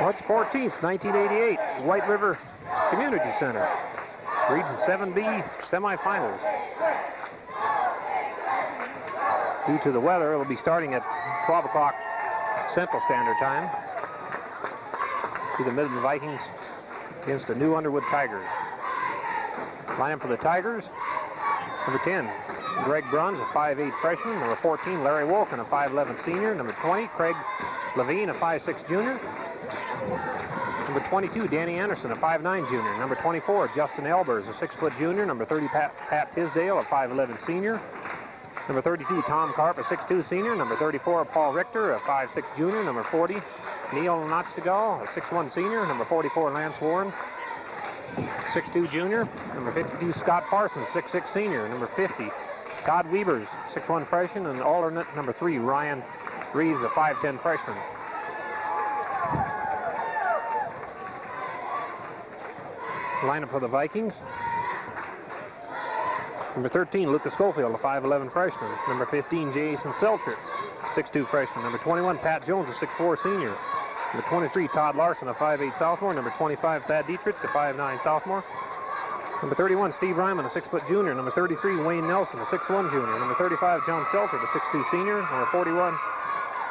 March 14th, 1988, White River Community Center. Region 7B semifinals. Due to the weather, it will be starting at 12 o'clock Central Standard Time. To the Midland Vikings against the New Underwood Tigers. Lineup for the Tigers: number 10, Greg Bruns, a 5'8 freshman. Number 14, Larry Wolken, a 5'11 senior. Number 20, Craig Levine, a 5'6 junior. Number 22, Danny Anderson, a 5'9 junior. Number 24, Justin Elbers, a 6' junior. Number 30, Pat Tisdale, a 5'11 senior. Number 32, Tom Karp, a 6'2 senior. Number 34, Paul Richter, a 5'6 junior. Number 40, Neil Notchtagal, a 6'1 senior. Number 44, Lance Warren, 6'2 junior. Number 52, Scott Parsons, 6'6 senior. Number 50, Todd Weavers, 6'1 freshman. And alternate number 3, Ryan Reeves, a 5'10 freshman. Lineup for the Vikings: number 13, Lucas Schofield, a 5'11 freshman. Number 15, Jason Selcher, 6'2 freshman. Number 21, Pat Jones, a 6'4 senior. Number 23, Todd Larson, a 5'8 sophomore. Number 25, Thad Dietrich, a 5'9 sophomore. Number 31, Steve Ryman, a 6' junior. Number 33, Wayne Nelson, a 6'1 junior. Number 35, John Selford, a 6'2 senior. Number 41,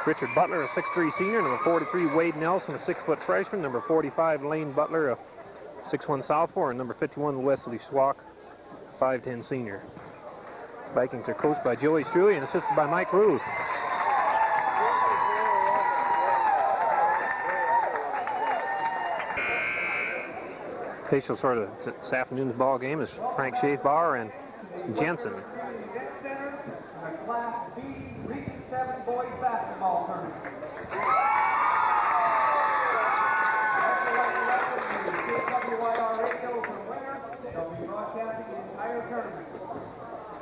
Richard Butler, a 6'3 senior. Number 43, Wade Nelson, a 6' freshman. Number 45, Lane Butler, a 6'1 sophomore. And number 51, Wesley Schwach, 5'10 senior. Vikings are coached by Joey Struy and assisted by Mike Ruth. Officials for this afternoon's ball game is Frank Schaefbauer and Jensen. Class B, Region 7 boys basketball tournament.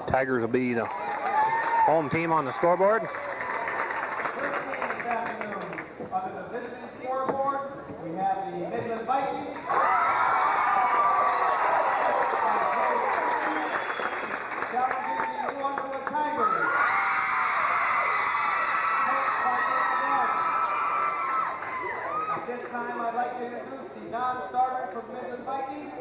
Tigers will be the home team on the scoreboard. First game this afternoon, under the visiting scoreboard, we have the Midland Vikings. Challenging the New Underwood Tigers. At this time, I'd like to introduce the non-starter from Midland Vikings.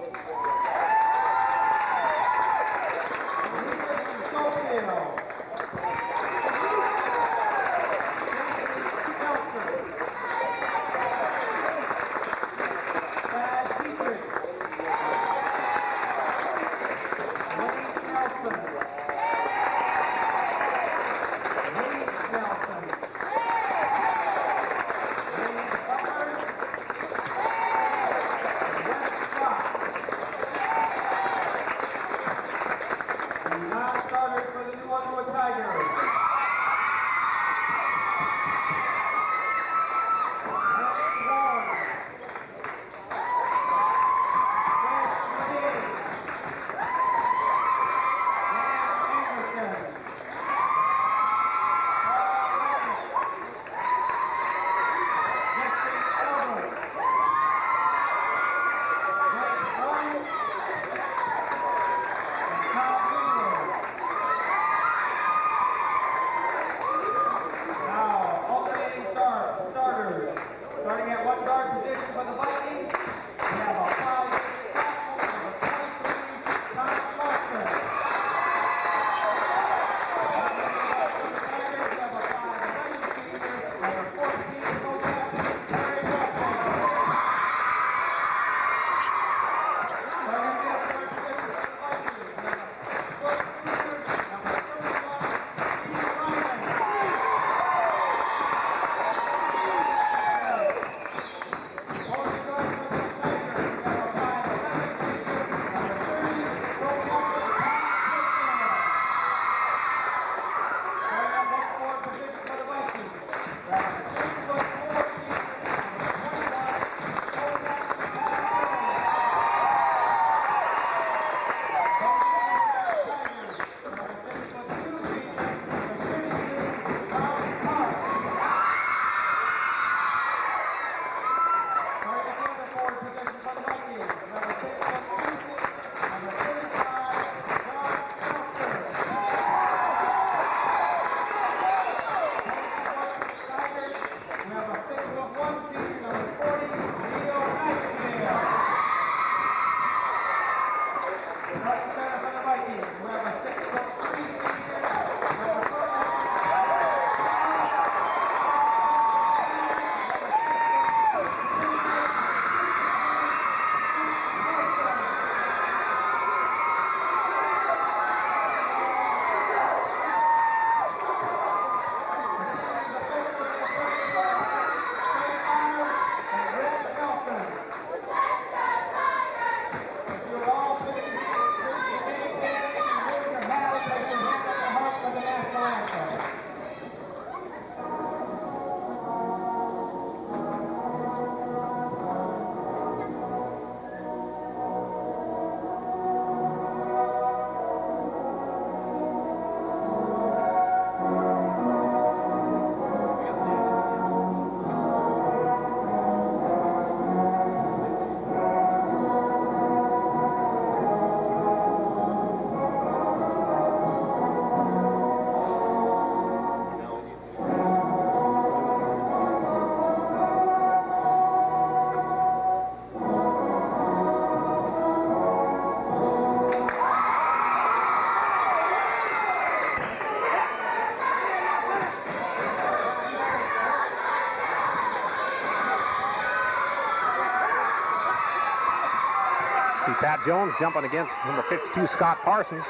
See Pat Jones jumping against number 52, Scott Parsons.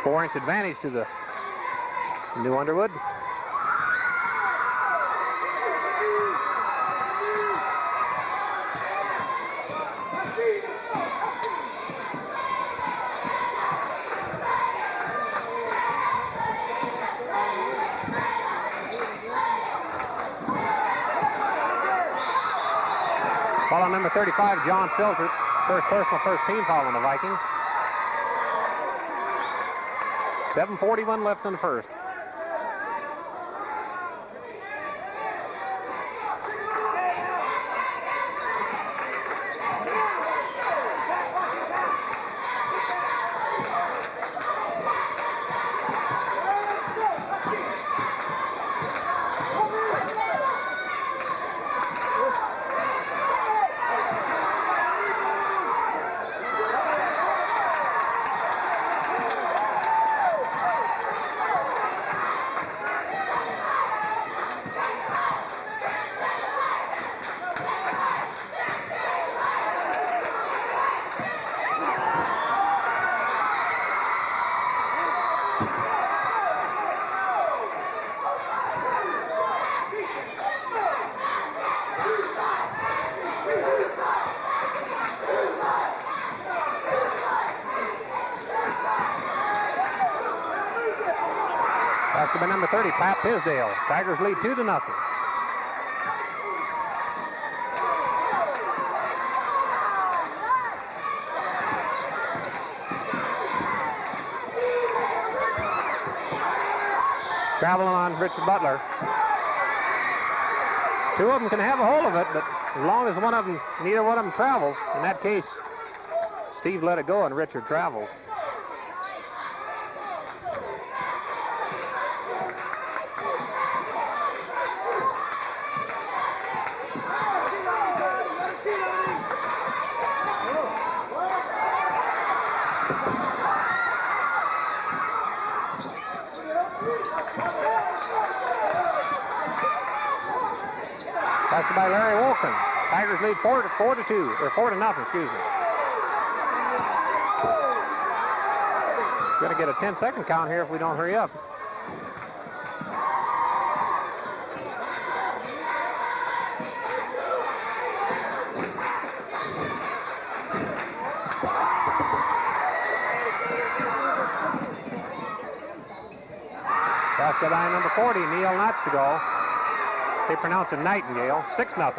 4-inch advantage to the New Underwood. Ball on number 35, John Silter. First personal, first team foul on the Vikings. 7:41 left in the first. By number 30, Pat Tisdale. Tigers lead 2-0. Traveling on Richard Butler. Two of them can have a hold of it, but as long as neither one of them travels, in that case, Steve let it go and Richard traveled. Passed by Larry Wolken. Tigers lead 4-2, or 4-0, excuse me. Going to get a 10-second count here if we don't hurry up. Passed by number 40, Neil Notchtegall. They pronounce it Nightingale. 6-0.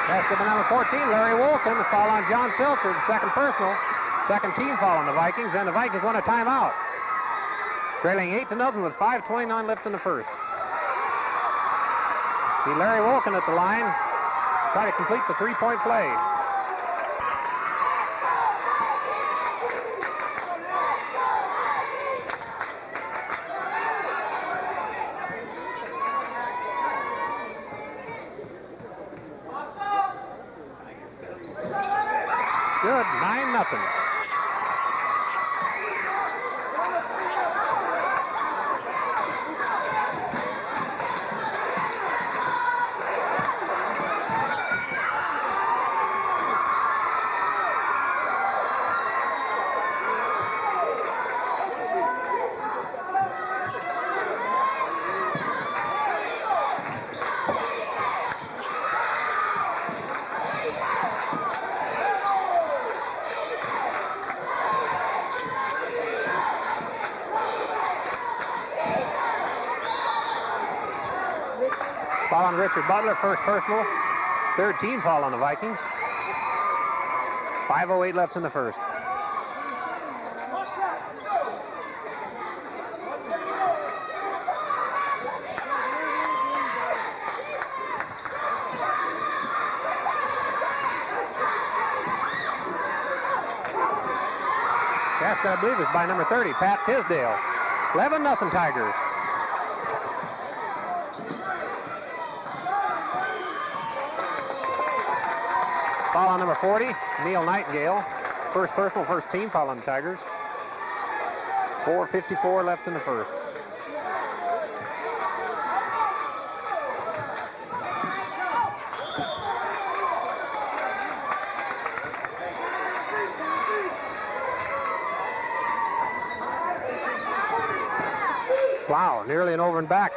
Basket by number 14, Larry Wolken. The foul on John Seltzer, the second personal. Second team foul on the Vikings, and the Vikings want a timeout. Trailing 8-0 with 5:29 left in the first. See Larry Wolken at the line. Try to complete the three-point play. Good, 9-0. Foul on Richard Butler, first personal. Third team foul on the Vikings. 5:08 left in the first. Basket, I believe, is by number 30, Pat Tisdale. 11-0 Tigers. Foul on number 40, Neil Nightingale. First personal, first team foul on the Tigers. 4:54 left in the first. Wow, nearly an over and back.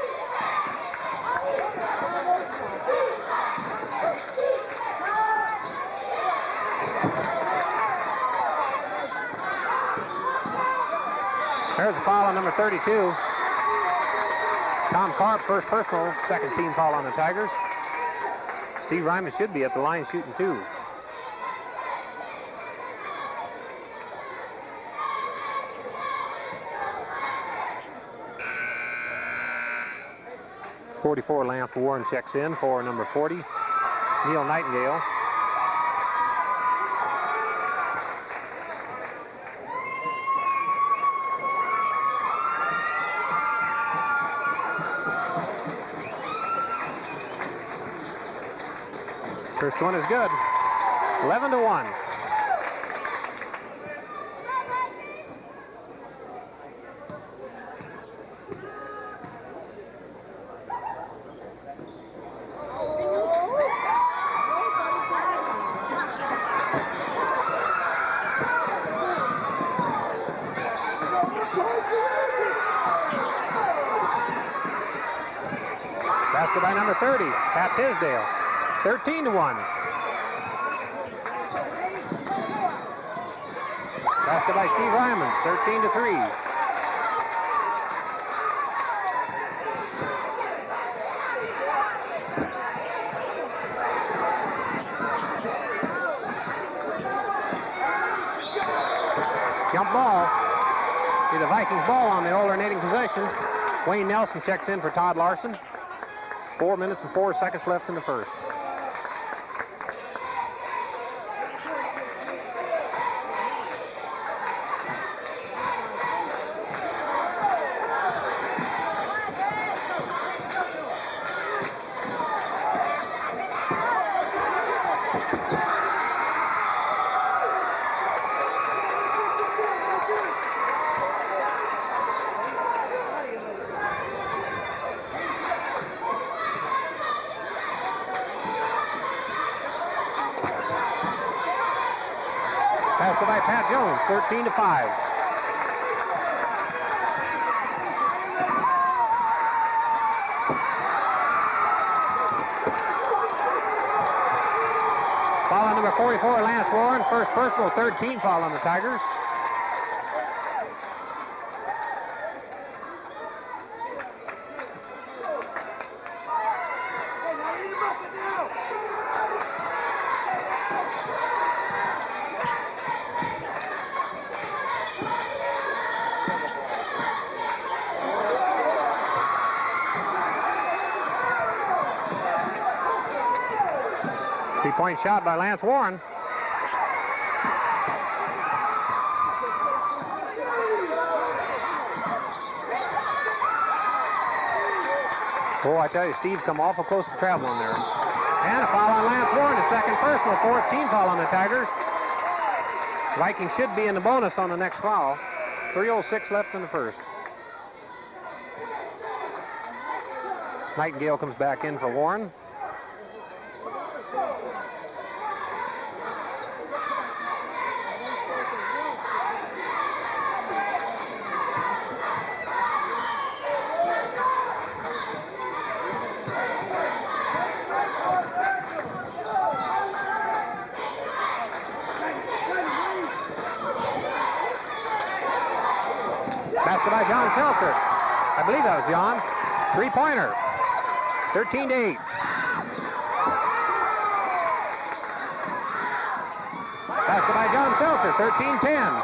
There's a foul on number 32. Tom Karp, first personal, second team foul on the Tigers. Steve Ryman should be at the line shooting two. .44 Lance Warren checks in for number 40, Neil Nightingale. First one is good. 11-1. Basket by number 30, Pat Tisdale. 13-1. Basket by Steve Ryman, 13-3. Jump ball. Be the Vikings ball on the alternating possession. Wayne Nelson checks in for Todd Larson. 4 minutes and 4 seconds left in the first. Passed by Pat Jones, 13-5. Foul on number 44, Lance Warren. First personal, third team foul on the Tigers. Three-point shot by Lance Warren. Oh, I tell you, Steve come awful close to traveling there. And a foul on Lance Warren, the second personal, fourth team foul on the Tigers. Vikings should be in the bonus on the next foul. 3:06 left in the first. Nightingale comes back in for Warren. Basket by John Seltzer. I believe that was John. Three-pointer. 13-8. Basket by John Seltzer. 13-10.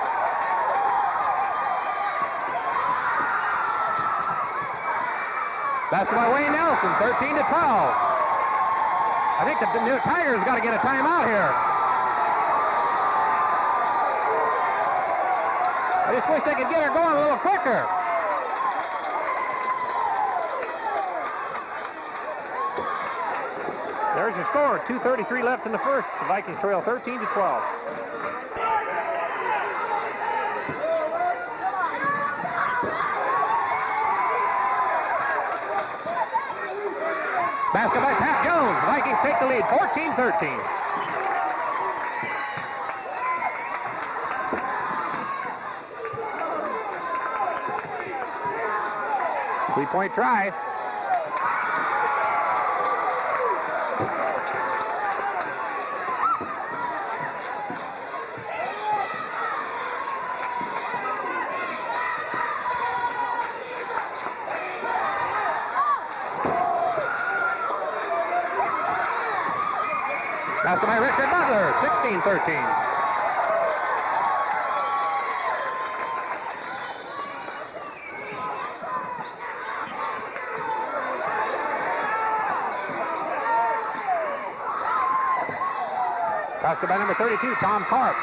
Basket by Wayne Nelson. 13-12. I think the new Tigers got to get a timeout here. I just wish they could get her going a little quicker. There's your score. 2:33 left in the first. The Vikings trail 13-12. Basket by Pat Jones. The Vikings take the lead, 14-13. Three-point try. Basket by Richard Butler, 16-13. Basket by number 32, Tom Karp,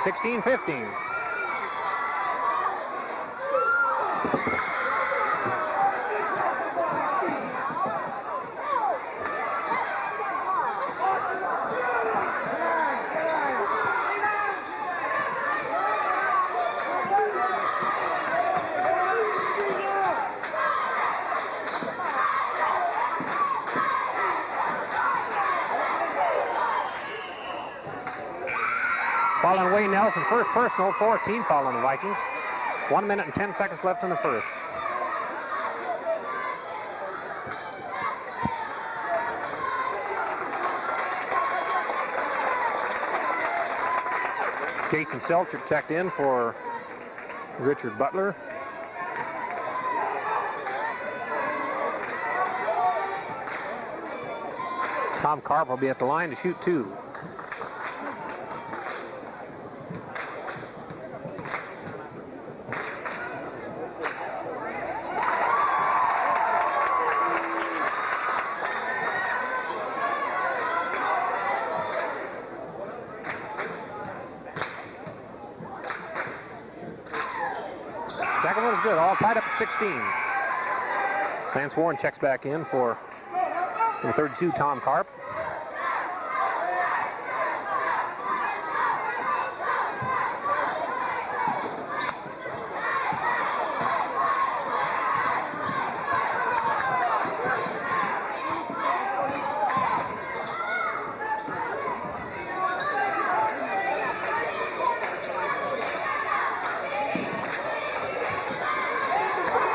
16-15. Following Wayne Nelson, first personal, 14 foul on the Vikings. 1 minute and 10 seconds left in the first. Jason Selcher checked in for Richard Butler. Tom Karp will be at the line to shoot two. Second one is good, all tied up at 16. Lance Warren checks back in for number 32, Tom Karp.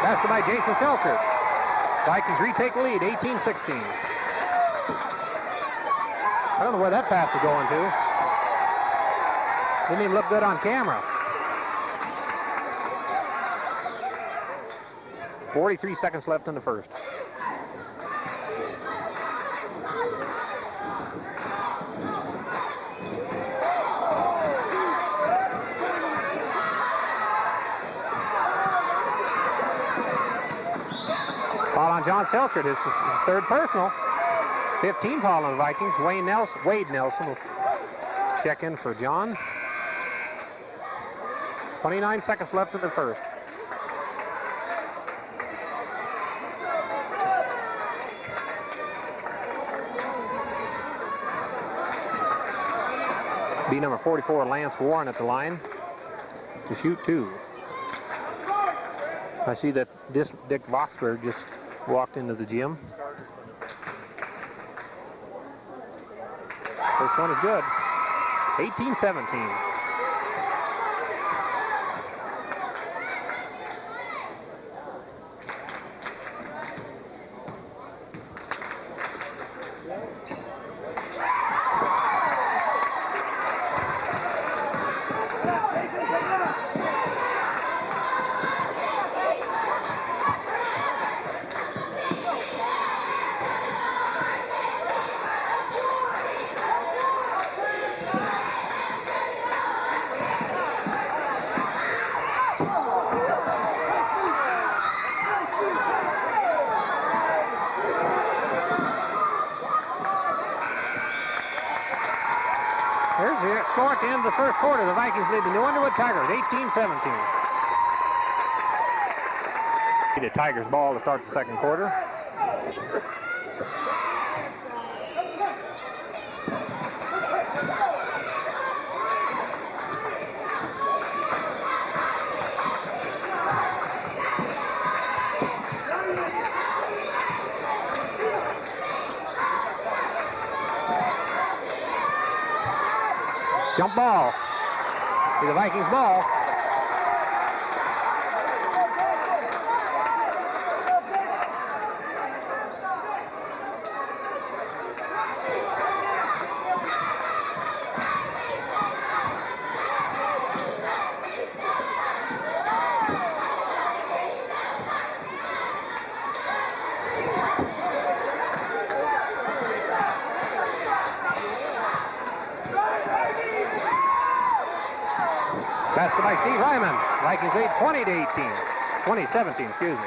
Basket by Jason Selcher. Vikings retake the lead, 18-16. I don't know where that pass is going to. Didn't even look good on camera. 43 seconds left in the first. Foul on John Selcher. This is his third personal. 15 foul on the Vikings. Wade Nelson will check in for John. 29 seconds left in the first. Be number 44, Lance Warren, at the line to shoot two. I see that Dick Voxberg just walked into the gym. First one is good. 18-17. Here's the score at the end of the first quarter. The Vikings lead the New Underwood Tigers, 18-17. The Tigers ball to start the second quarter. Jump ball. Be the Vikings ball. Basket by Steve Ryman. Vikings lead 20-17, excuse me.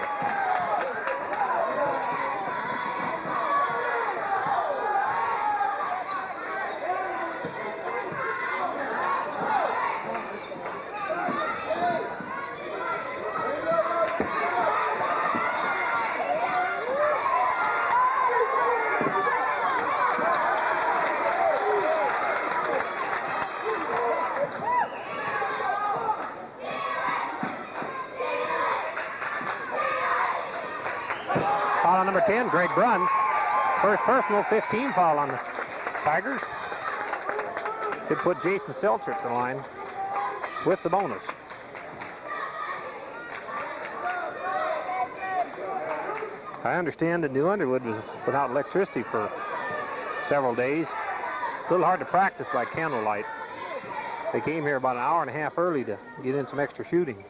Foul on number 10, Greg Bruns. First personal, 15 foul on the Tigers. Should put Jason Seltzer at the line with the bonus. I understand that New Underwood was without electricity for several days. A little hard to practice by candlelight. They came here about an hour and a half early to get in some extra shooting.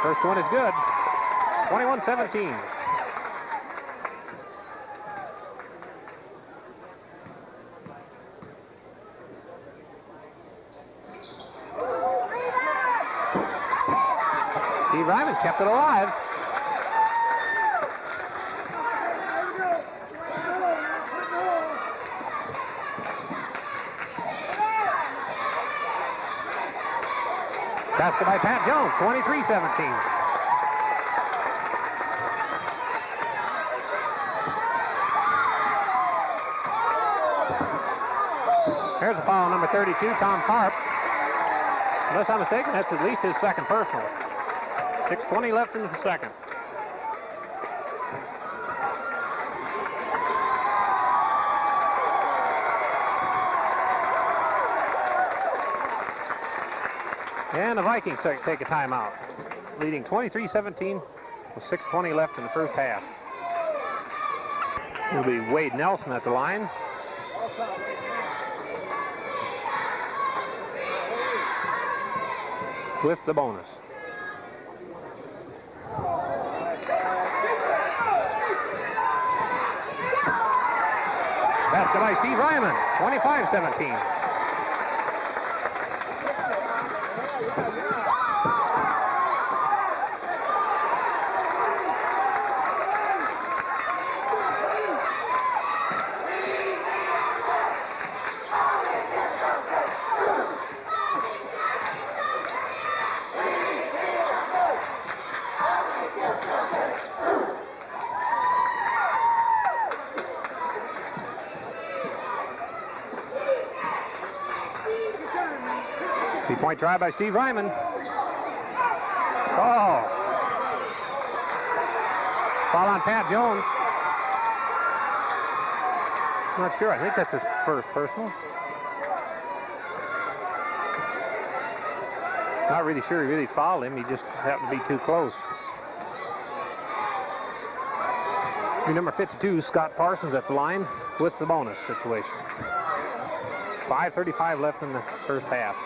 First one is good. 21-17. Steve Ryman kept it alive. Basket by Pat Jones, 23-17. Here's a foul on number 32, Tom Tarp. Unless I'm mistaken, that's at least his second personal. 6:20 left in the second. And the Vikings take a timeout, leading 23-17 with 6:20 left in the first half. It'll be Wade Nelson at the line. With the bonus. Basket by Steve Ryman, 25-17. Three-point try by Steve Ryman. Oh. Foul on Pat Jones. Not sure. I think that's his first personal. Not really sure he really fouled him. He just happened to be too close. Number 52, Scott Parsons at the line with the bonus situation. 5:35 left in the first half.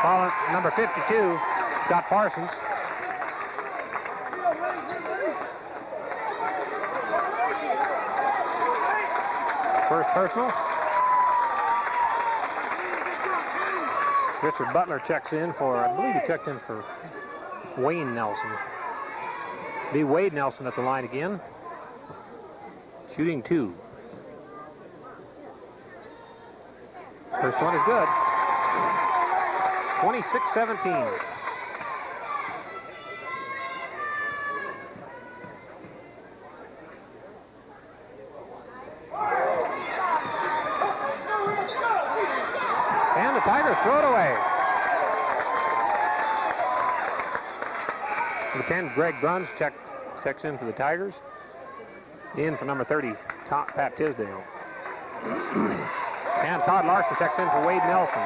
Foul number 52, Scott Parsons. First personal. Richard Butler checks in for, I believe he checked in for Wayne Nelson. Be Wade Nelson at the line again. Shooting two. First one is good. 26-17. Tigers throw it away. Number 10, Greg Bruns checks in for the Tigers. In for number 30, Pat Tisdale. And Todd Larson checks in for Wade Nelson.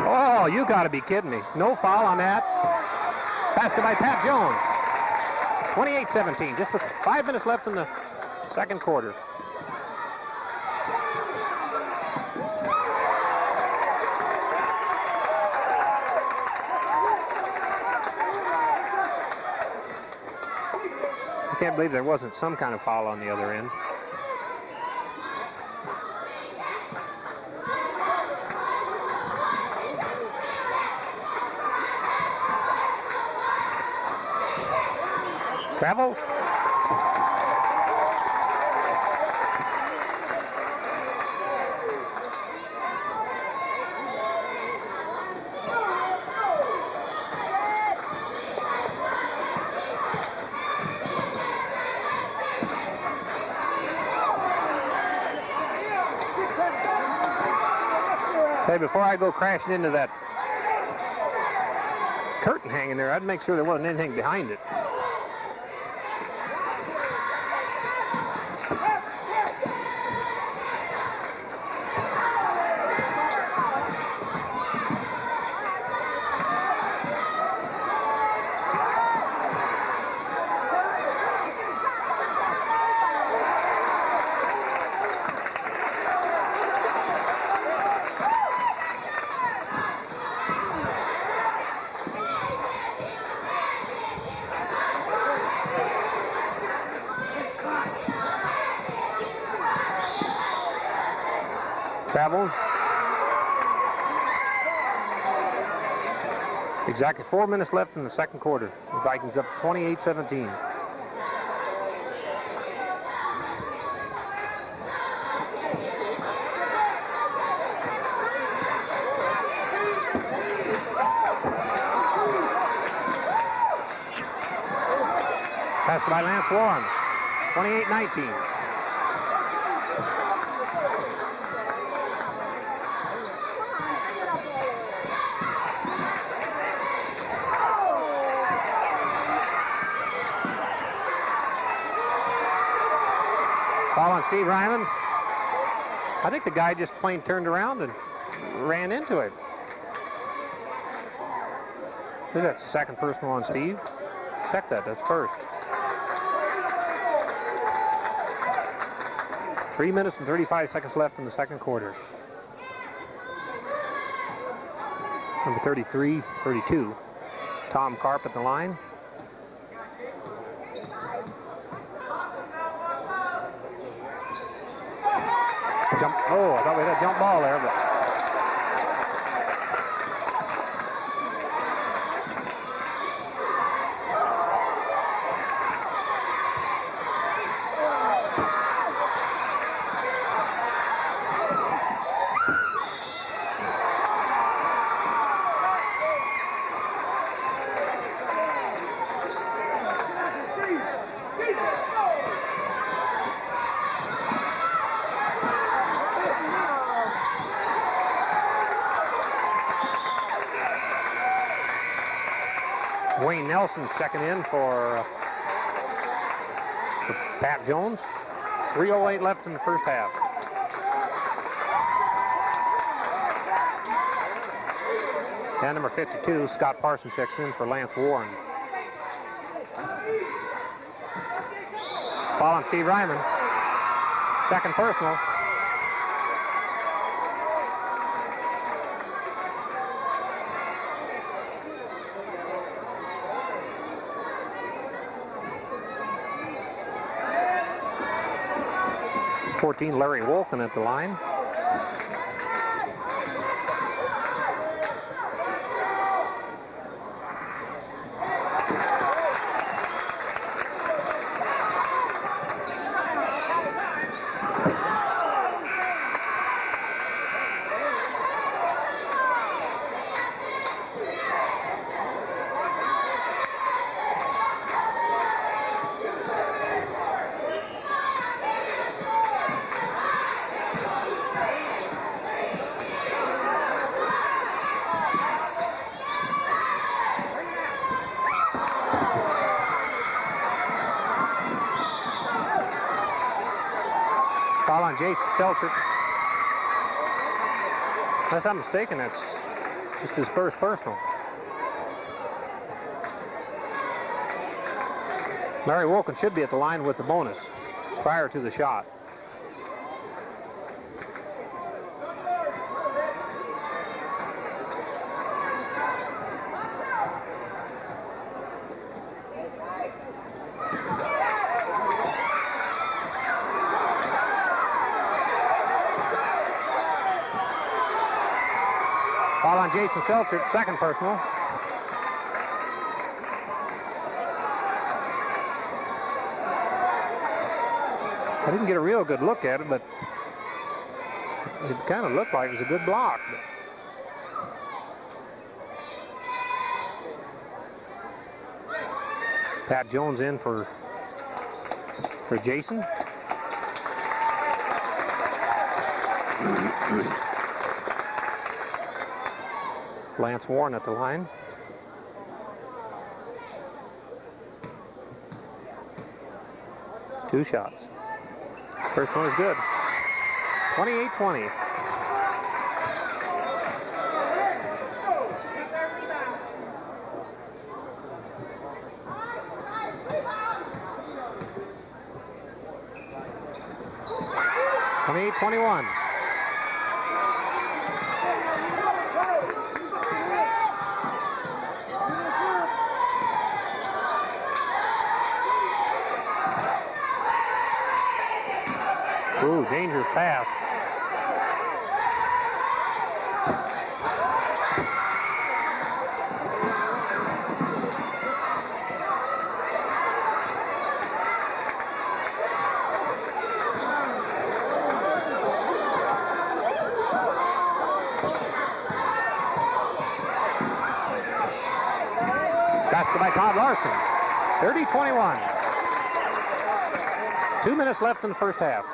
Oh, you got to be kidding me. No foul on that. Basket by Pat Jones. 28-17, just with 5 minutes left in the second quarter. I can't believe there wasn't some kind of foul on the other end. Travel. Hey, before I go crashing into that curtain hanging there, I'd make sure there wasn't anything behind it. Travel. Exactly 4 minutes left in the second quarter. The Vikings up 28-17. Passed by Lance Warren. 28-19. Ball on Steve Ryman. I think the guy just plain turned around and ran into it. I think that's the second personal on Steve. Check that, that's first. 3 minutes and 35 seconds left in the second quarter. Number 33, 32. Tom Karp at the line. Jump. Oh, I thought we had a jump ball there, but Wayne Nelson checking in for Pat Jones. 3:08 left in the first half. And number 52, Scott Parson checks in for Lance Warren. Ball on Steve Ryman. Second personal. Larry Wolfen at the line. Jason Seltzer. Unless I'm mistaken, that's just his first personal. Larry Wilkins should be at the line with the bonus prior to the shot. Foul on Jason Seltzer, second personal. I didn't get a real good look at it, but it kind of looked like it was a good block. Pat Jones in for Jason. Lance Warren at the line. Two shots. First one is good. 28-20. (28-21). Ooh, dangerous pass. Basket by Todd Larson. 30-21. 2 minutes left in the first half.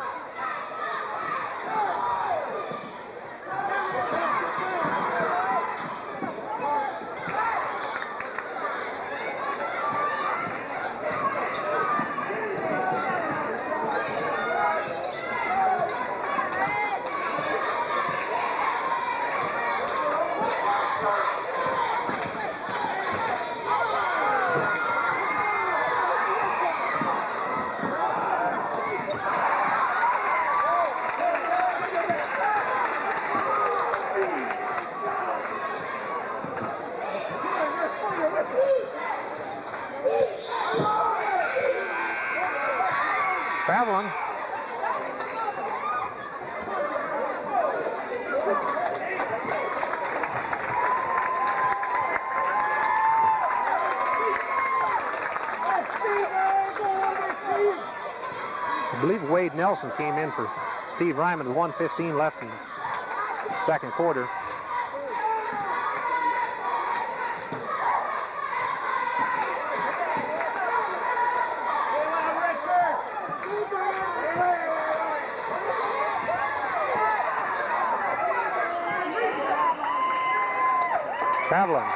Traveling. I believe Wade Nelson came in for Steve Ryman with 1:15 left in the second quarter. Traveling.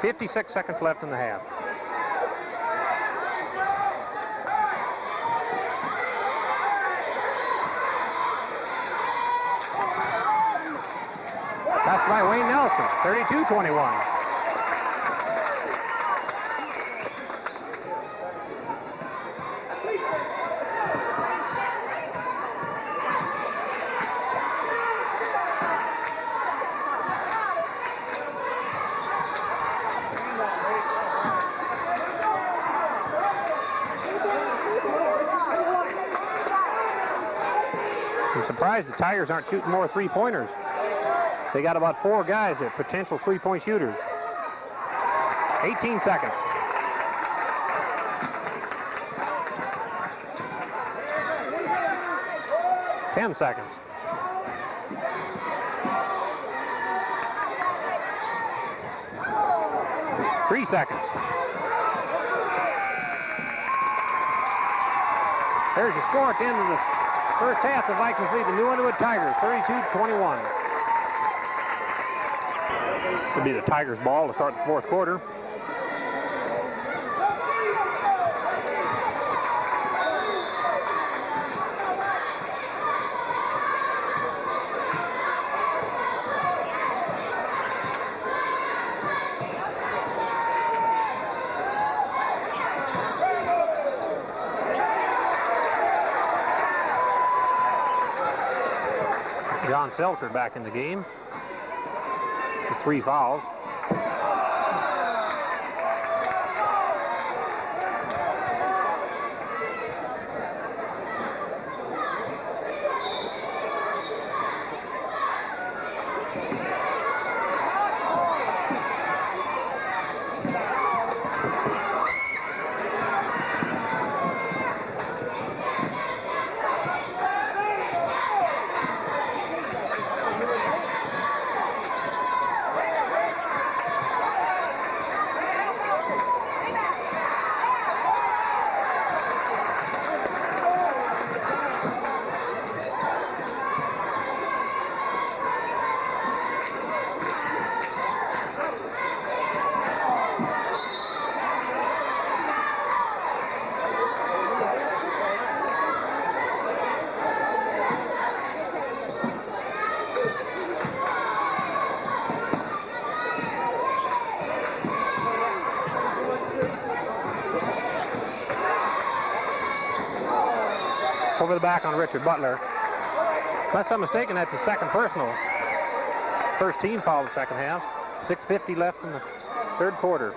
56 seconds left in the half. That's by Wayne Nelson, 32-21. I'm surprised the Tigers aren't shooting more three-pointers. They got about 4 guys that are potential three-point shooters. 18 seconds. Ten seconds. Three seconds. There's your score at the end of the first half. The Vikings lead the New Underwood Tigers, 32-21. It'll be the Tigers' ball to start the fourth quarter. John Seltzer back in the game with 3 fouls. Over the back on Richard Butler. Unless I'm mistaken, that's his second personal. First team foul of the second half. 6:50 left in the third quarter.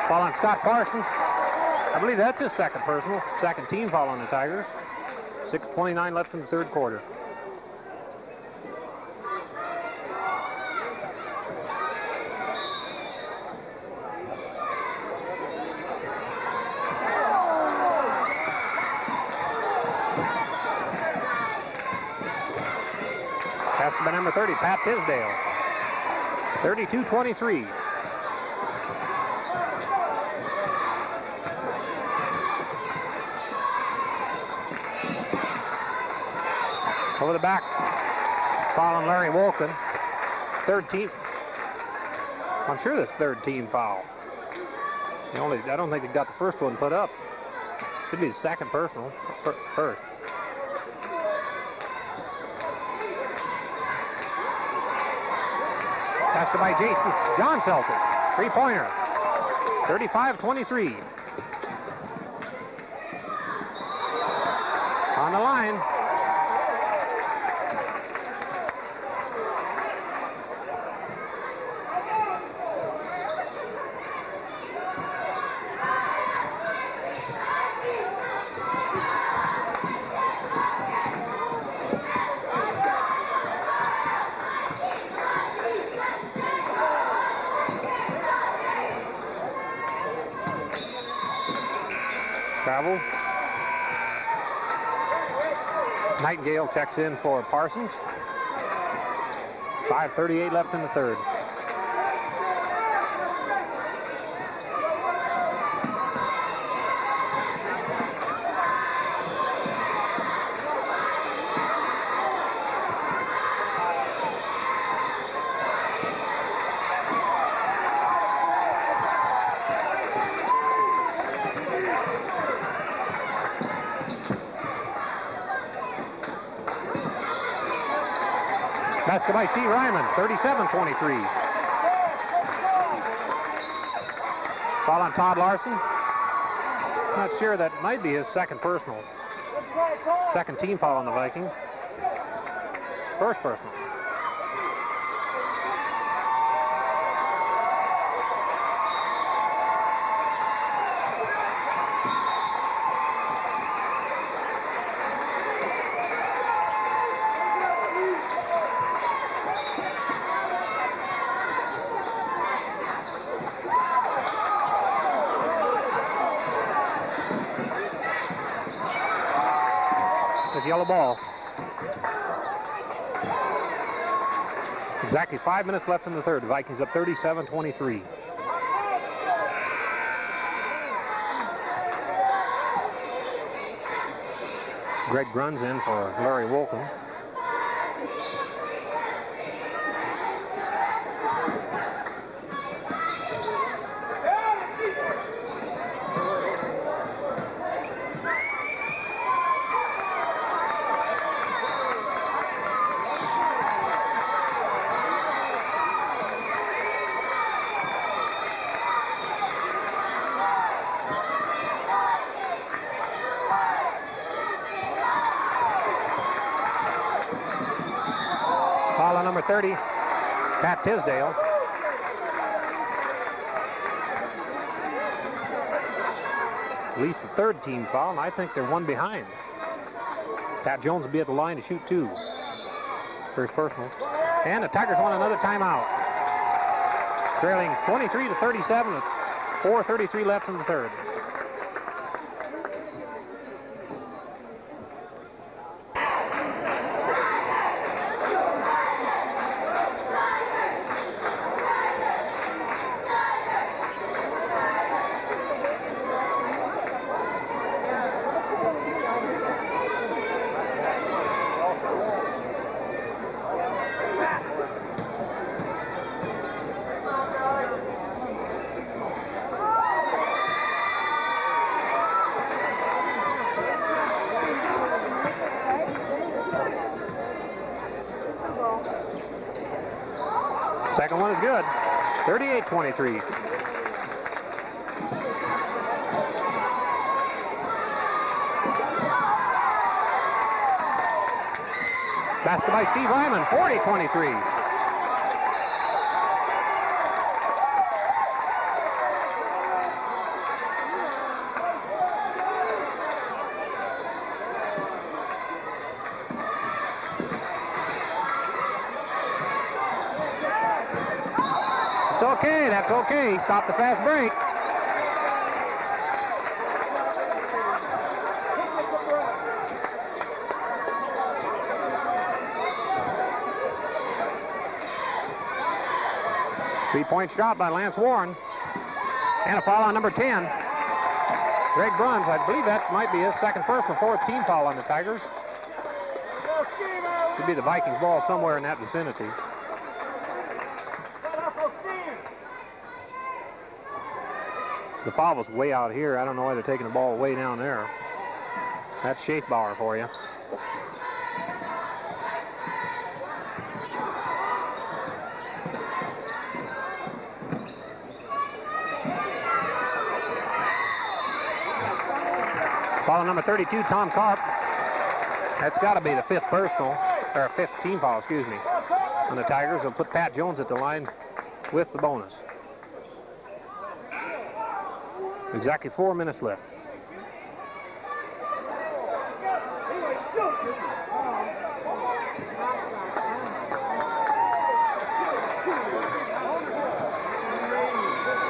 Foul on Scott Parsons. I believe that's his second personal, second team foul on the Tigers. 6:29 left in the third quarter. Pass by number 30, Pat Tisdale. 32-23. Over the back, foul on Larry Wolken. Third team. I'm sure this third team foul. I don't think he got the first one put up. Should be the second personal. First. Passed by Jason John Seltzer. 3-pointer. 35-23. On the line. Travel. Nightingale checks in for Parsons. 5:38 left in the third. Basket by Steve Ryman, 37-23. Foul on Todd Larson. Not sure, that might be his second personal. Second team foul on the Vikings. First personal. Yellow ball. Exactly 5 minutes left in the third. The Vikings up 37-23. Greg Grun's in for Larry Wolken. on number 30, Pat Tisdale. It's at least the third team foul, and I think they're one behind. Pat Jones will be at the line to shoot 2. First personal. And the Tigers want another timeout. Trailing 23-37 with 4:33 left in the third. Second one is good. 38-23. Basket by Steve Ryman, 40-23. It's okay, that's okay. Stop the fast break. Three-point shot by Lance Warren. And a foul on number 10. Greg Bruns, I believe that might be his second personal, fourth team foul on the Tigers. Could be the Vikings ball somewhere in that vicinity. The foul was way out here. I don't know why they're taking the ball way down there. That's Schaefbauer for you. Foul on number 32, Tom Karp. That's got to be the fifth personal, or fifth team foul, excuse me, on the Tigers. They'll put Pat Jones at the line with the bonus. Exactly 4 minutes left.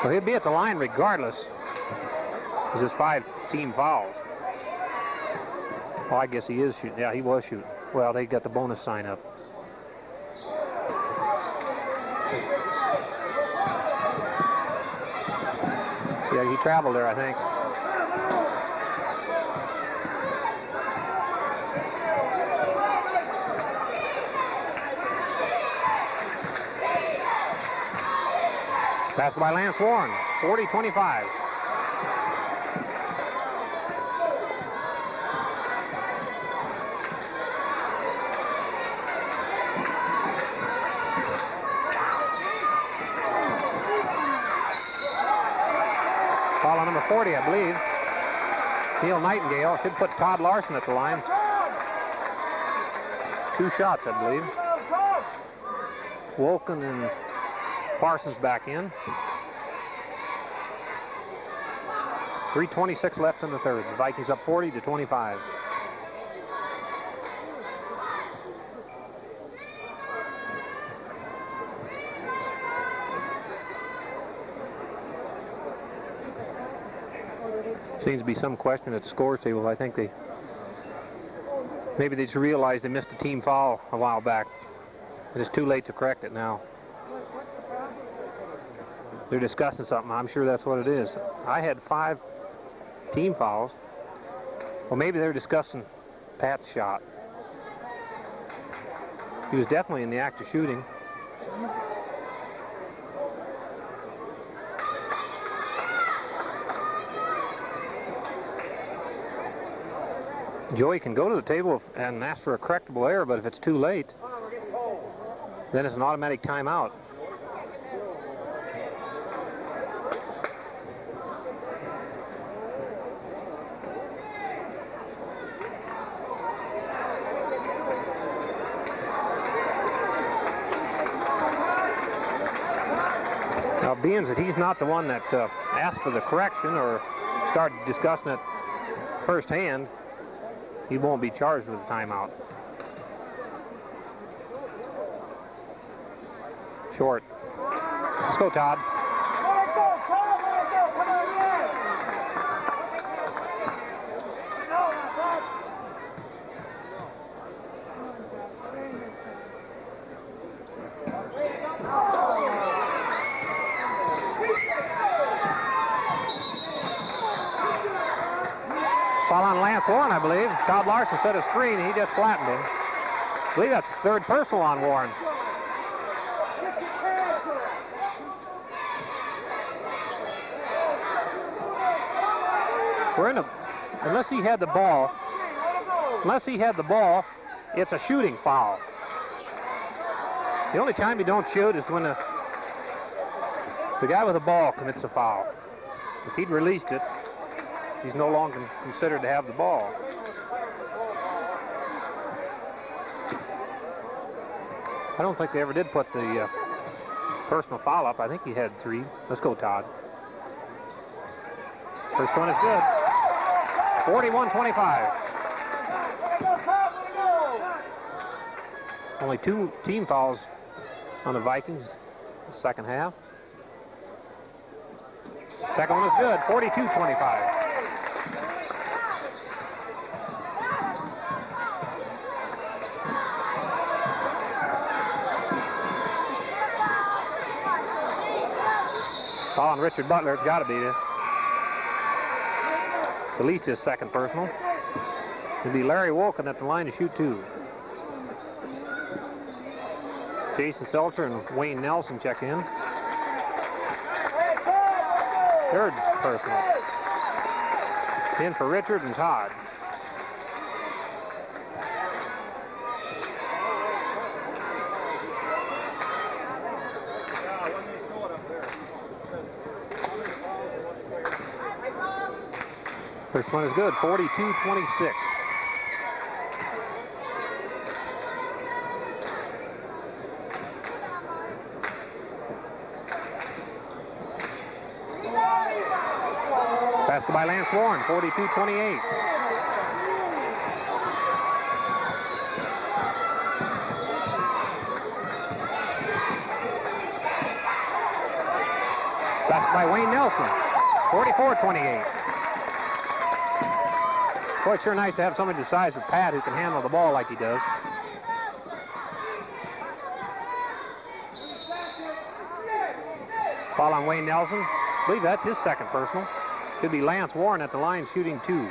Well, he'll be at the line regardless. This is 5 team fouls. Oh, I guess he is shooting. Yeah, he was shooting. Well, they got the bonus sign up. Yeah, he traveled there, I think. Pass by Lance Warren, 40-25. Foul on number 40, I believe. Neil Nightingale should put Todd Larson at the line. 2 shots, I believe. Wolken and Parsons back in. 3:26 left in the third. The Vikings up 40-25. Seems to be some question at the scores table. I think maybe they just realized they missed a team foul a while back. It is too late to correct it now. They're discussing something. I'm sure that's what it is. I had 5 team fouls. Well, maybe they're discussing Pat's shot. He was definitely in the act of shooting. Joey can go to the table and ask for a correctable error, but if it's too late, then it's an automatic timeout. being that he's not the one that asked for the correction or started discussing it firsthand, he won't be charged with a timeout. Short. Let's go, Todd. Foul on Lance Warren, I believe. Todd Larson set a screen. He just flattened him. I believe that's third personal on Warren. We're in a, unless he had the ball, it's a shooting foul. The only time you don't shoot is when the guy with the ball commits a foul. If he'd released it, he's no longer considered to have the ball. I don't think they ever did put the personal foul up. I think he had 3. Let's go, Todd. First one is good. 41-25. Only 2 team fouls on the Vikings the second half. Second one is good. 42-25. Foul on Richard Butler. It's got to be there. It's at least his second personal. It'll be Larry Wolken at the line to shoot 2. Jason Seltzer and Wayne Nelson check in. Third personal. In for Richard and Todd. First one is good, 42-26. Basket by Lance Warren, 42-28. Basket by Wayne Nelson, 44-28. Boy, it's sure nice to have somebody the size of Pat who can handle the ball like he does. Foul on Wayne Nelson. I believe that's his second personal. Should be Lance Warren at the line shooting 2.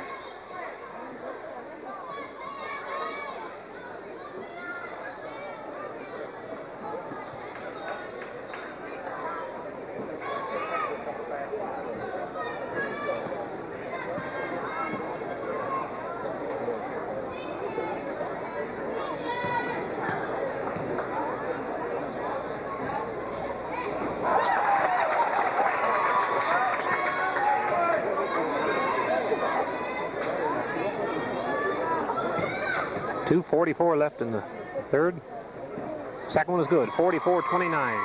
.2:44 left in the third. Second one is good, 44-29.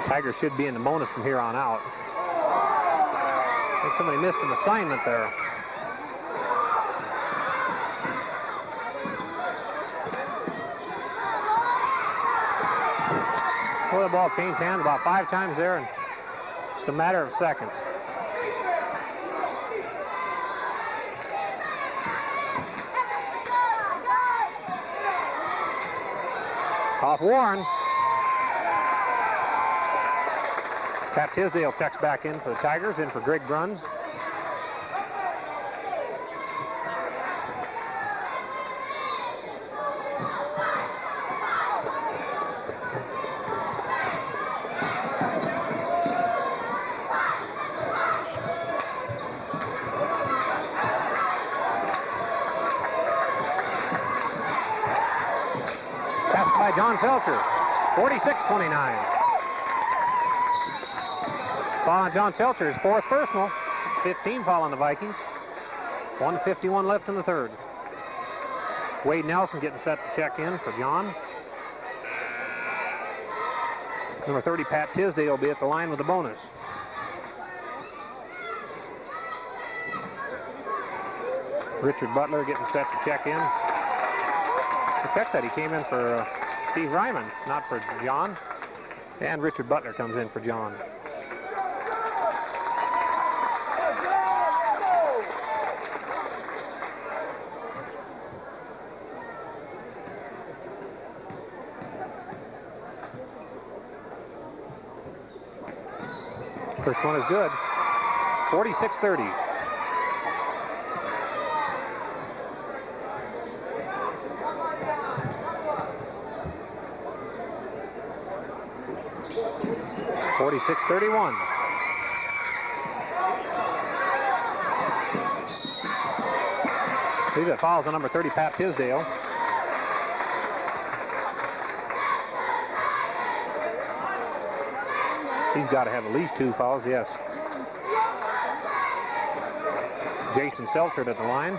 Tigers should be in the bonus from here on out. I think somebody missed an assignment there. Well, the ball changed hands about 5 times there in just a matter of seconds. Off Warren. Pat Tisdale checks back in for the Tigers, in for Greg Bruns. John Seltzer, 46-29. Foul on John Seltzer, his 4th personal. 15 foul on the Vikings. 1:51 left in the third. Wade Nelson getting set to check in for John. Number 30, Pat Tisdale, will be at the line with the bonus. Richard Butler getting set to check in. To check that he came in for Steve Ryman, not for John. And Richard Butler comes in for John. First one is good. 46-30. .31. I believe that fouls on number 30, Pat Tisdale. He's got to have at least 2 fouls, yes. Jason Selchert at the line.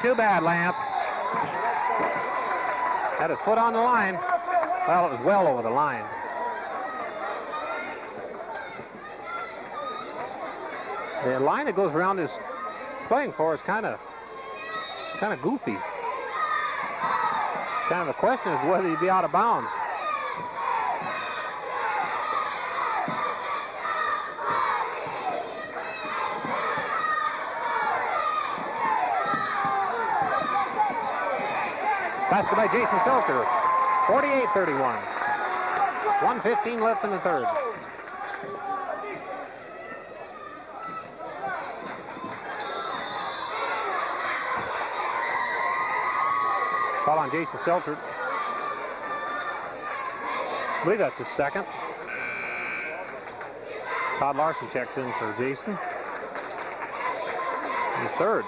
Too bad, Lance. Had his foot on the line. Well, it was well over the line. The line that goes around his playing floor is kind of goofy. It's kind of a question as to whether he'd be out of bounds. Basket by Jason Filker, 48-31. 1:15 left in the third. Foul on Jason Selchert. I believe that's his second. Todd Larson checks in for Jason. His third.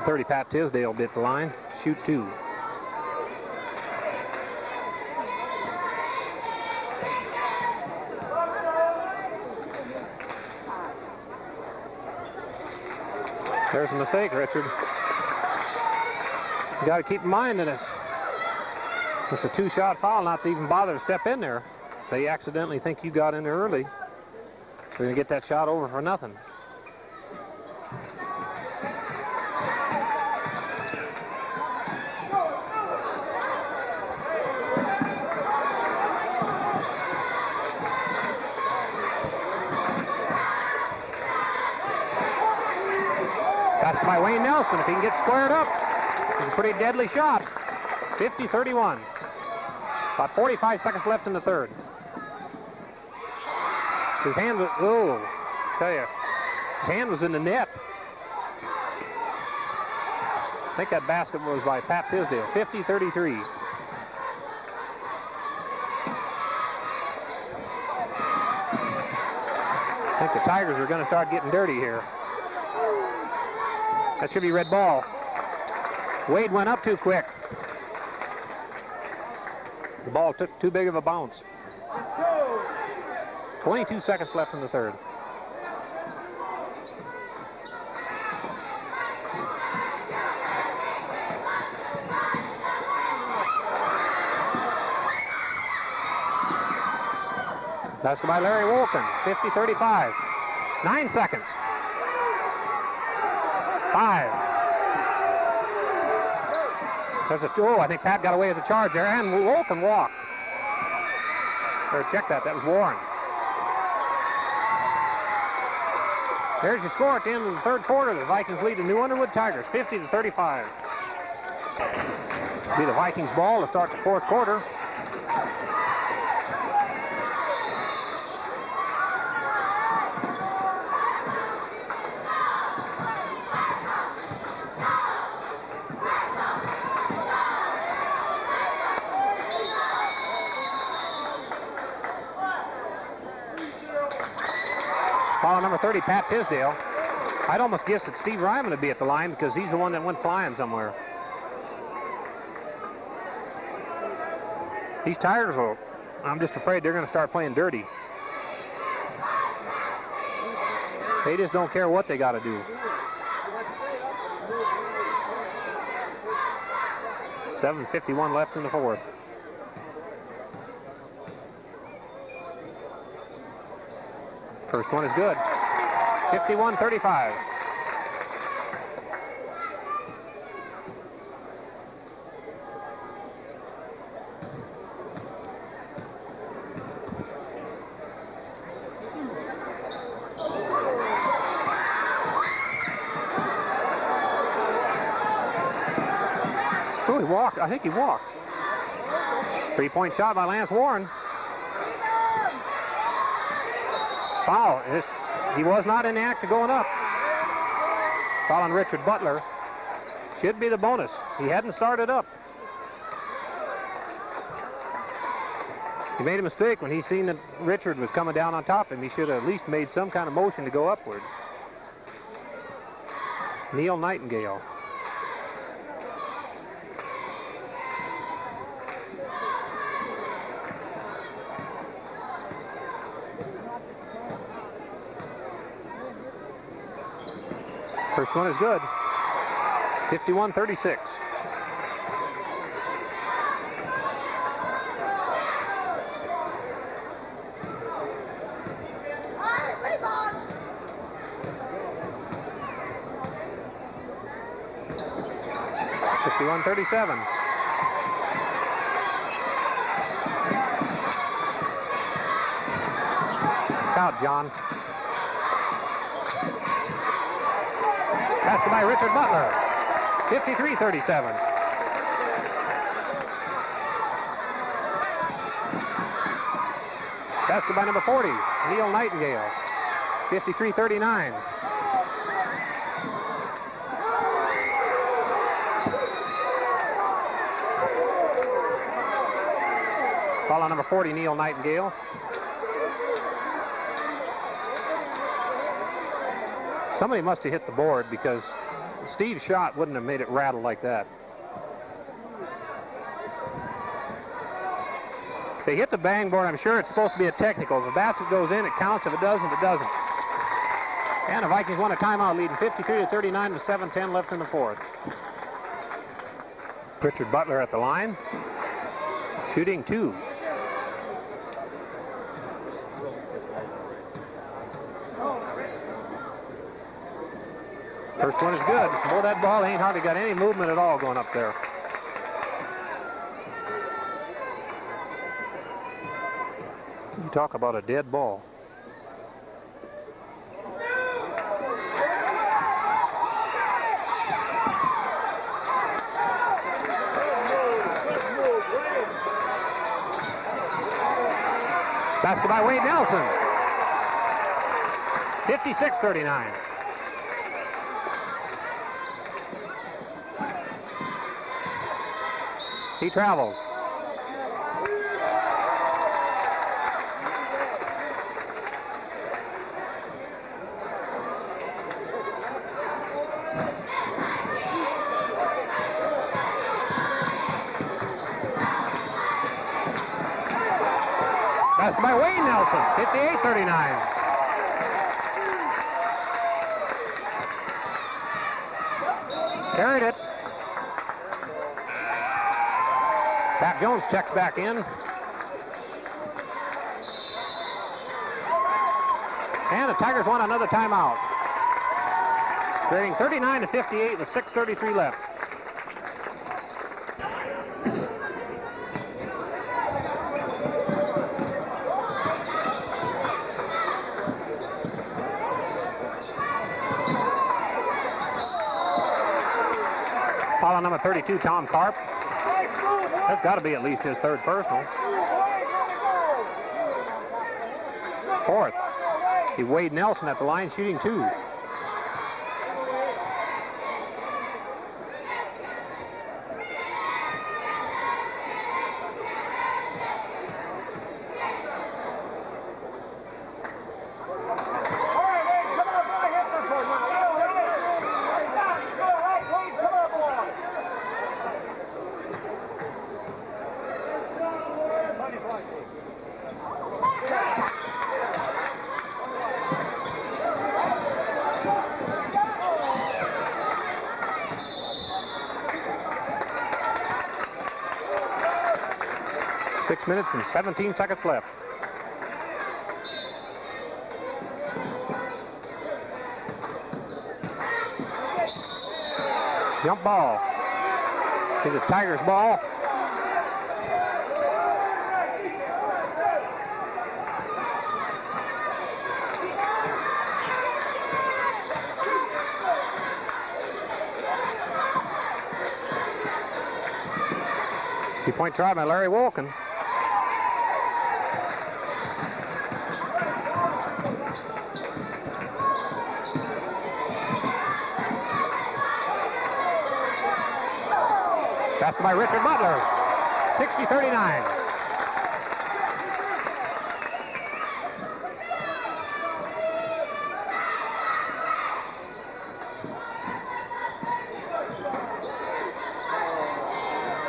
30, Pat Tisdale bit the line. Shoot 2. There's a mistake, Richard. You got to keep in mind that it's a 2-shot foul, not to even bother to step in there. They accidentally think you got in there early. They're going to get that shot over for nothing. By Wayne Nelson, if he can get squared up, it's a pretty deadly shot. 50-31. About 45 seconds left in the third. His hand was, tell you, his hand was in the net. I think that basket was by Pat Tisdale. 50-33. I think the Tigers are going to start getting dirty here. That should be red ball. Wade went up too quick. The ball took too big of a bounce. 22 seconds left in the third. Basket by Larry Wolken. 50-35. 9 seconds. 5. There's I think Pat got away with the charge there, and Wolken walked. Better check that. That was Warren. There's your score at the end of the third quarter. The Vikings lead the New Underwood Tigers, 50-35. It'll be the Vikings ball to start the fourth quarter. 31-30, Pat Tisdale. I'd almost guess that Steve Ryman would be at the line because he's the one that went flying somewhere. These Tigers will, I'm just afraid they're going to start playing dirty. They just don't care what they got to do. .7:51 left in the fourth. First one is good. 51-35. Oh, he walked. I think he walked. Three-point shot by Lance Warren. Foul. He was not in the act of going up. Foul on Richard Butler. Should be the bonus. He hadn't started up. He made a mistake when he seen that Richard was coming down on top of him. He should have at least made some kind of motion to go upward. Neil Nightingale. First one is good. 51-36. .37. Out, John. Basket by Richard Butler. 53-37. Basket by number 40, Neil Nightingale. 53-39. Foul on number 40, Neil Nightingale. Somebody must have hit the board because Steve's shot wouldn't have made it rattle like that. If they hit the bang board, I'm sure it's supposed to be a technical. If the basket goes in, it counts. If it doesn't, it doesn't. And the Vikings won a timeout, leading 53-39 with 7:10 left in the fourth. Richard Butler at the line, shooting two. First one is good. Boy, that ball ain't hardly got any movement at all going up there. You talk about a dead ball. Basket by Wade Nelson. 56-39. He traveled. Basket by Wayne Nelson, 58-39. Carried it. Pat Jones checks back in. And the Tigers want another timeout. Grading 39-58 with 6:33 left. Foul on number 32, Tom Karp. That's got to be at least his third personal. Fourth. Wade Nelson at the line shooting two. 6 minutes and 17 seconds left. Jump ball. Here's the Tigers ball. Two-point try by Larry Wolkin. Passed by Richard Butler. 60-39.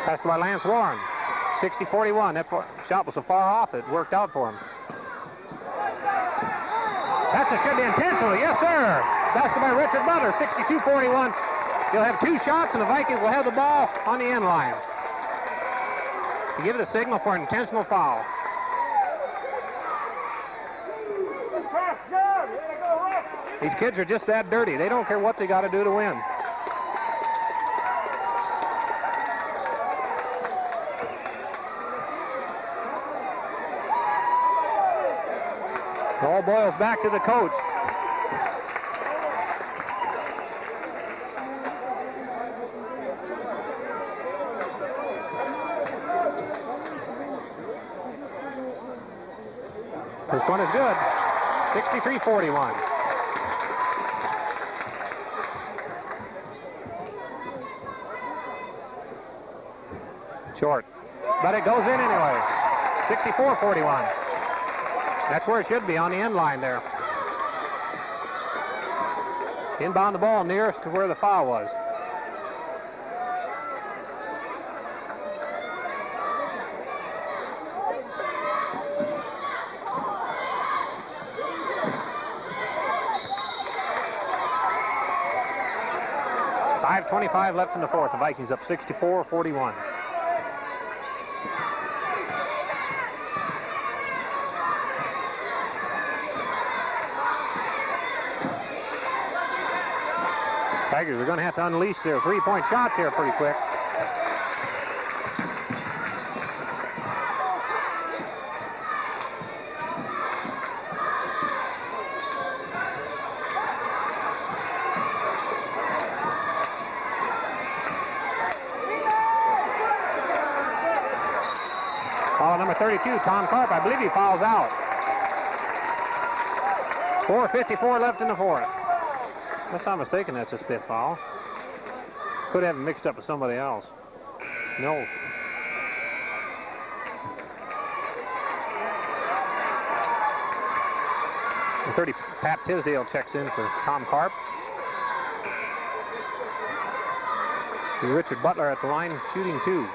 Passed by Lance Warren. 60-41. That shot was so far off, it worked out for him. That's a should be intentional. Yes, sir. Basket by Richard Butler. 62-41. He'll have 2 shots, and the Vikings will have the ball on the end line. To give it a signal for an intentional foul. These kids are just that dirty. They don't care what they got to do to win. It all boils back to the coach. First one is good. 63-41. Short. But it goes in anyway. 64-41. That's where it should be, on the end line there. Inbound the ball nearest to where the foul was. .25 left in the fourth. The Vikings up 64-41. Tigers are going to have to unleash their three-point shots here pretty quick. Foul number 32, Tom Karp. I believe he fouls out. 4:54 left in the fourth. Unless I'm mistaken, that's his fifth foul. Could have him mixed up with somebody else. No. The 30, Pat Tisdale checks in for Tom Karp. Richard Butler at the line, shooting 2.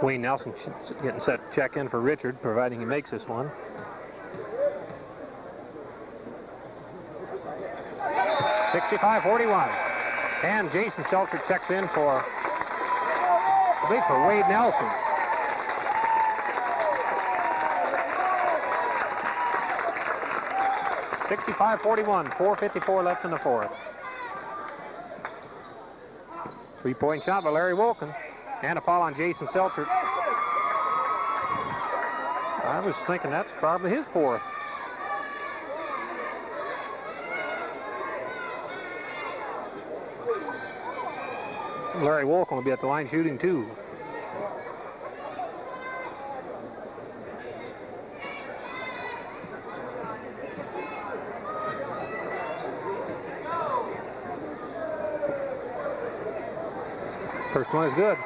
Wayne Nelson getting set to check in for Richard, providing he makes this one. .65-41. And Jason Seltzer checks in for, I think, for Wade Nelson. .65-41. 4:54 left in the fourth. Three-point shot by Larry Wolkin. And a foul on Jason Seltzer. I was thinking that's probably his fourth. Larry Wolkin will be at the line shooting 2. First one is good.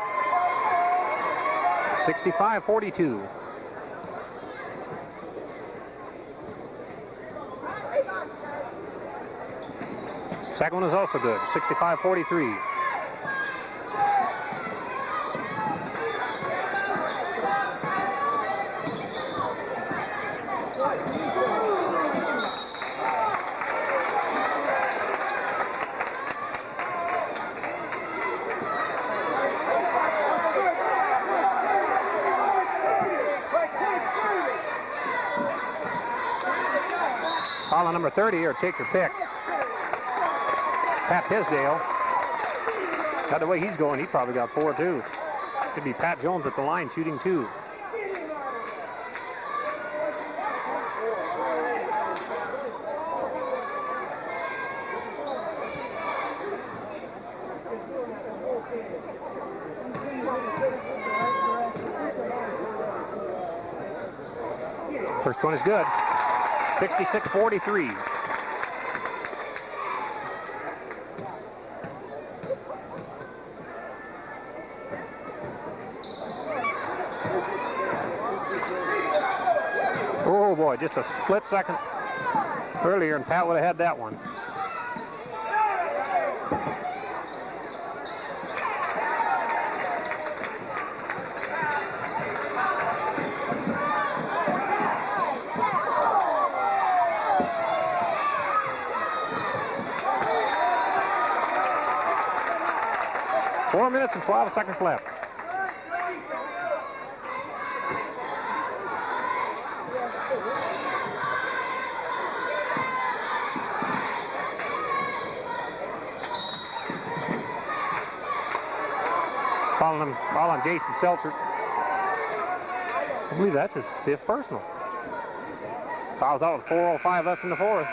65-42. Second one is also good. 65-43. Foul on number 30, or take your pick. Pat Tisdale. By the way he's going, he probably got 4 too. Could be Pat Jones at the line shooting 2. First one is good. 66-43. Oh boy, just a split second earlier and Pat would have had that one. Four minutes and 12 seconds left. Foul on Jason Seltzer. I believe that's his 5th personal. Fouls out with 4:05 left in the 4th.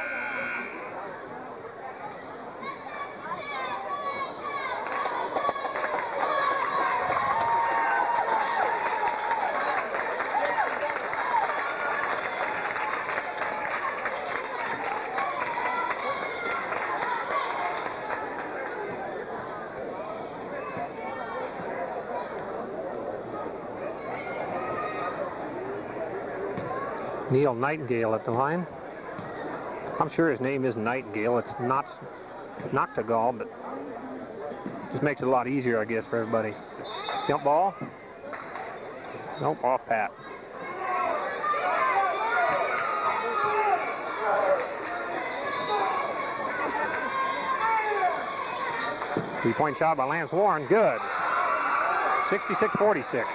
Neil Nightingale at the line. I'm sure his name isn't Nightingale. It's not Noctegal, but just makes it a lot easier, I guess, for everybody. Jump ball. Nope, off Pat. Three-point shot by Lance Warren. Good. 66-46.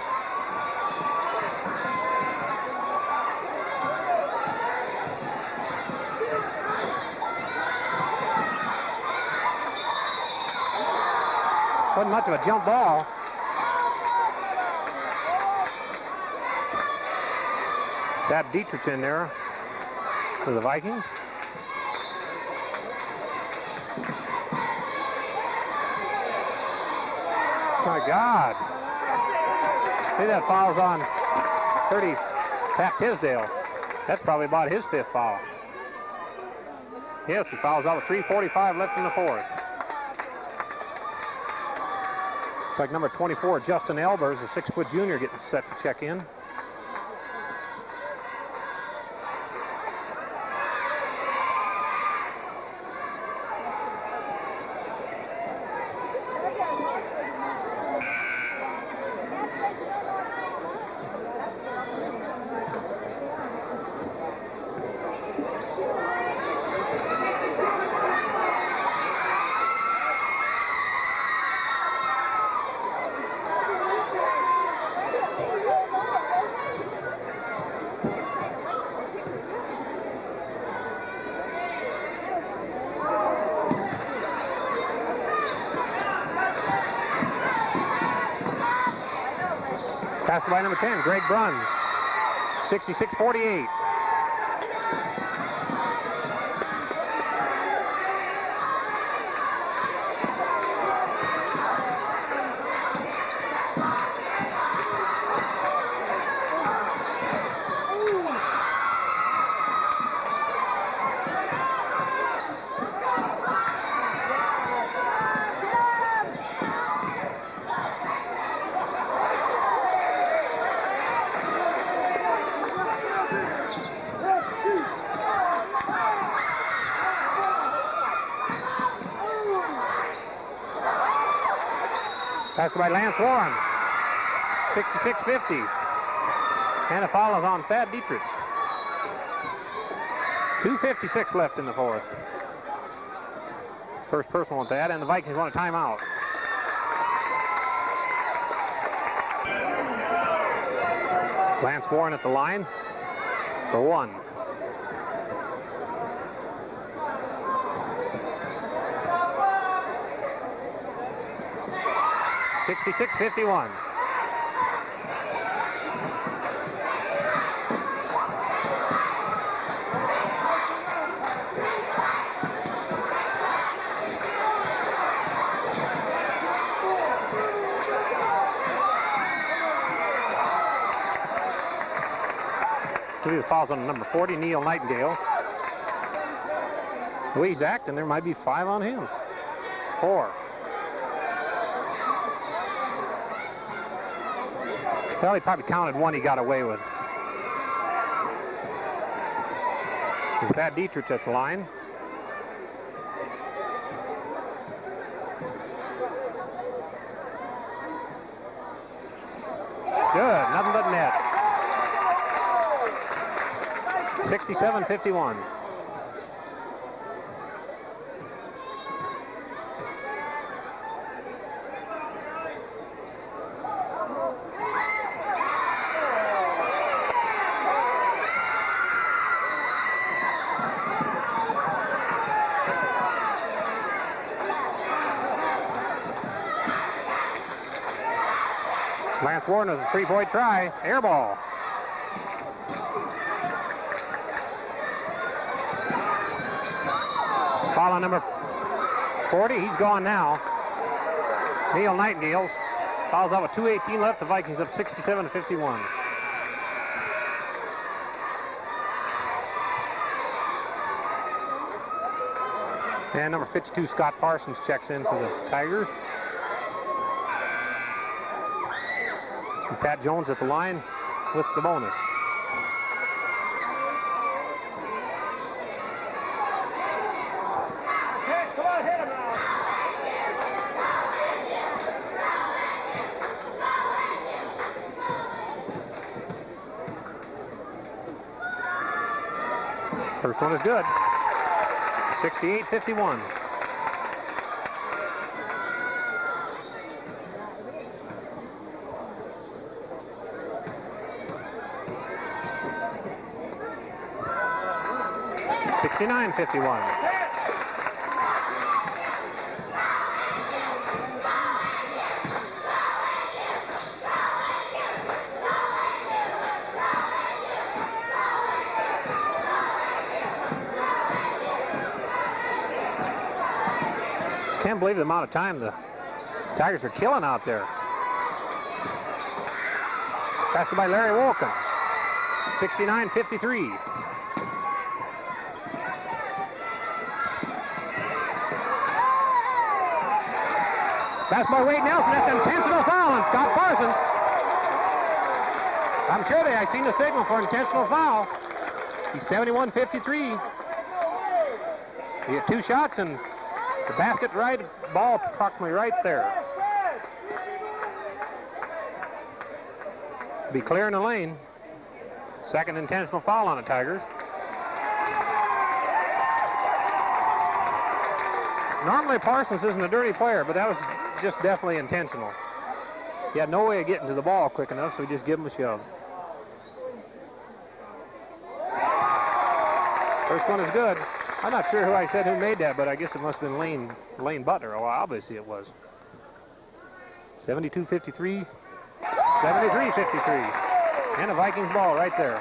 Wasn't much of a jump ball. That Dietrich in there for the Vikings. My God. See, that foul's on 30, Pat Tisdale. That's probably about his 5th foul. Yes, he fouls out with 3:45 left in the 4th. Looks like number 24, Justin Elbers, a 6-foot junior, getting set to check in. Passed by number 10, Greg Bruns. 66-48. Passed by Lance Warren. 66-50. And a foul is on Thad Dietrich. 2:56 left in the 4th. First personal on Thad, and the Vikings want a timeout. Lance Warren at the line for 1. 66-51. Two fouls on number 40, Neil Nightingale. The way he's acting, there might be 5 on him. 4. Well, he probably counted 1 he got away with. It's Pat Dietrich at the line. Good, nothing but net. 67-51. Lance Warren with a 3-point try. Air ball. Foul on number 40. He's gone now. Neil Nightingale fouls out with 2:18 left. The Vikings up 67-51. And number 52, Scott Parsons, checks in for the Tigers. And Pat Jones at the line with the bonus. First one is good. 68-51. Can't believe the amount of time the Tigers are killing out there. Passed by Larry Wolken. 69-53. Pass by Wade Nelson. That's an intentional foul on Scott Parsons. I'm sure I seen the signal for an intentional foul. He's 71-53. He had 2 shots and the basket right, ball approximately right there. Be clear in the lane. Second intentional foul on the Tigers. Normally Parsons isn't a dirty player, but that was just definitely intentional. He had no way of getting to the ball quick enough, so he just gave him a shove. First one is good. I'm not sure who I said who made that, but I guess it must have been Lane Butler. Oh, obviously it was. 72-53, 73-53. And a Vikings ball right there.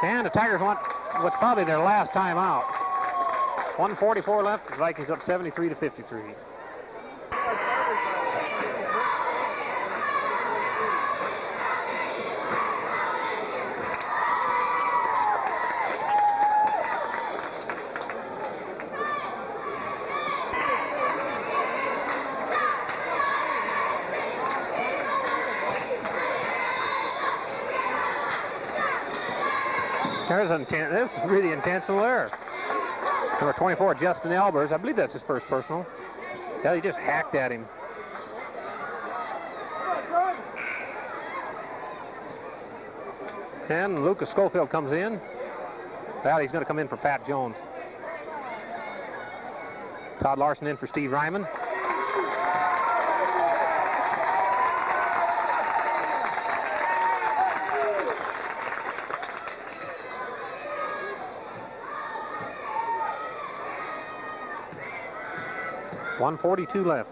And the Tigers want what's probably their last time out. 1:44 left, the Vikings up 73-53. This is really intentional error. Number 24, Justin Elbers. I believe that's his first personal. Yeah, he just hacked at him. And Lucas Schofield comes in. Well, he's going to come in for Pat Jones. Todd Larson in for Steve Ryman. 1:42 left.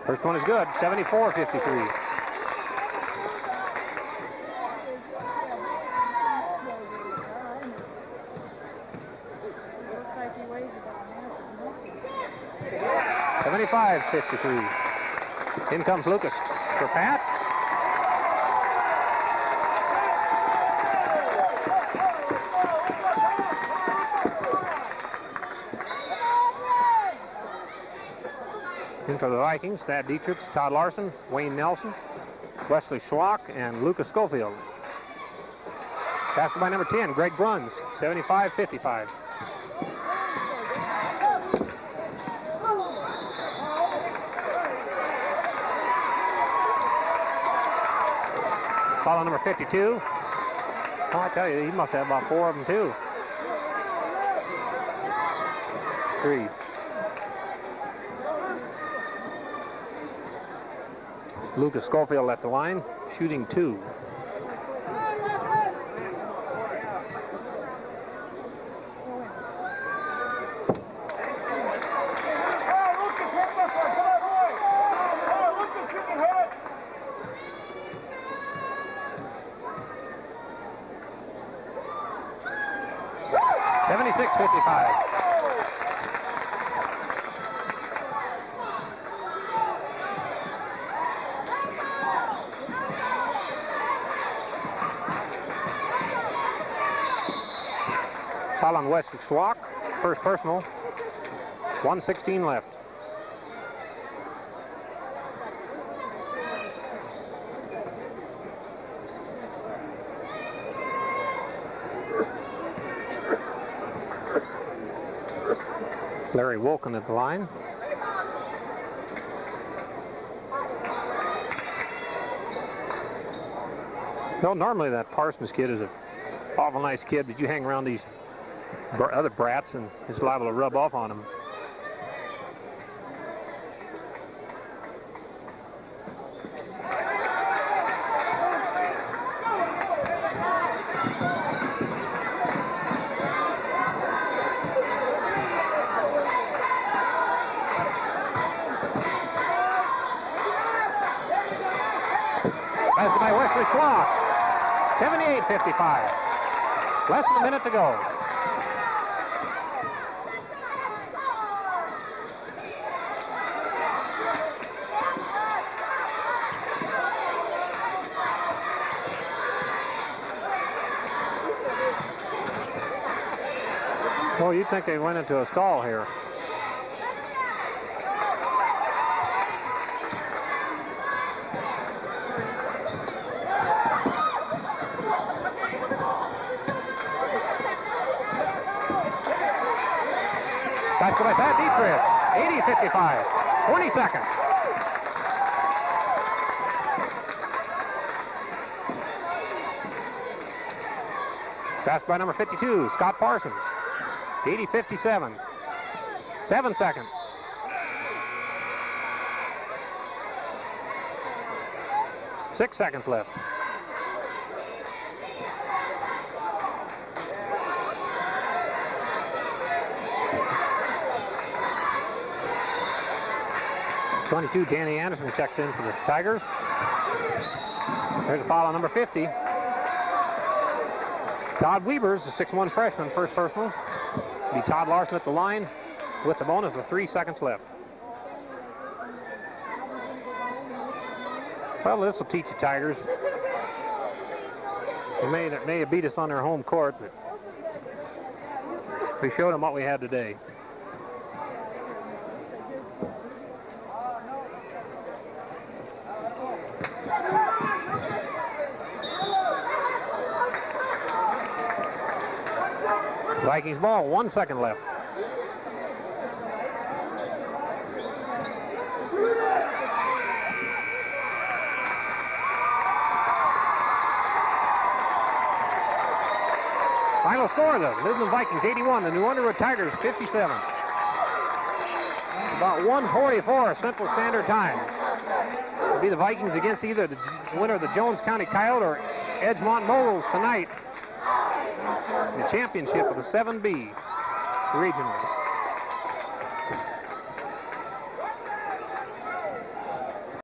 First one is good, 74-53. Looks like he weighs about 75-53. In comes Lucas for Pat. In for the Vikings, Thad Dietrich, Todd Larson, Wayne Nelson, Wesley Schwach, and Lucas Schofield. Passed by number 10, Greg Bruns, 75-55. Follow number 52. Oh, I tell you, he must have about 4 of them too. 3. Lucas Schofield at the line, shooting 2. On Wesley Schwach, first personal, 1:16 left. Larry Wolken at the line. No, normally that Parsons kid is an awful nice kid, but you hang around these other brats and it's liable to rub off on them. Passed by Wesley Schwach, 78-55. Less than a minute to go. Well, you'd think they went into a stall here. Basket by Pat Dietrich, 80-55, 20 seconds. Pass by number 52, Scott Parsons. 80-57. 7 seconds. Six seconds left. #22, Danny Anderson checks in for the Tigers. There's a foul on number 50. Todd Weavers, the 6'1 freshman, first personal. Be Todd Larson at the line with the bonus of 3 seconds left. Well, this will teach the Tigers. They may have beat us on their home court, but we showed them what we had today. Vikings ball, 1 second left. Final score, the Midland Vikings 81, the New Underwood Tigers 57. About 1:44 Central Standard Time. It'll be the Vikings against either the winner of the Jones County Coyote or Edgemont Moguls tonight. The championship of the 7B regionally.